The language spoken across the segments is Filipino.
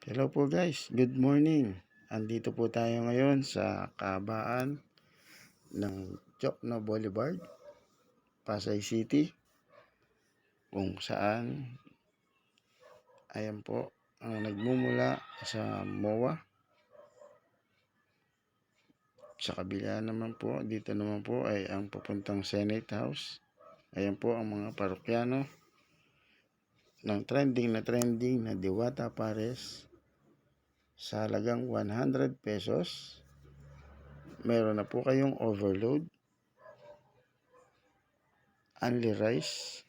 Hello po guys, good morning. Andito po tayo ngayon sa kahabaan ng Jokno Boulevard, Pasay City, kung saan ayan po ang nagmumula sa MOA. Sa kabila naman po, dito naman po ay ang papuntang Senate House. Ayan po ang mga parokyano ng trending na Diwata Pares sa halagang 100 pesos. Meron na po kayong overload, only rice,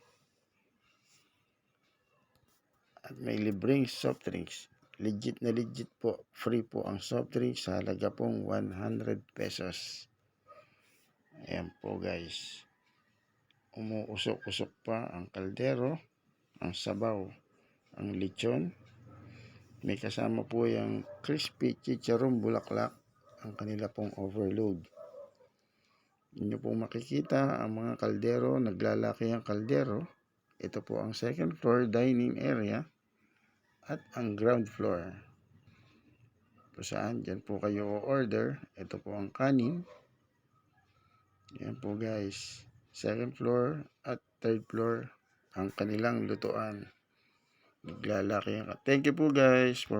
at may libreng soft drinks. Legit na legit po, free po ang soft drinks sa halaga pong 100 pesos. Ayan po guys, umuusok-usok pa ang kaldero, ang sabaw, ang lechon. May kasama po yung crispy chicharron bulaklak, ang kanila pong overload. Inyo pong makikita ang mga kaldero, naglalaki ang kaldero. Ito po ang second floor dining area at ang ground floor. Kung saan, dyan po kayo order. Ito po ang kanin. Yan po guys. Second floor at third floor ang kanilang lutuan. Naglalaki. Thank you po guys for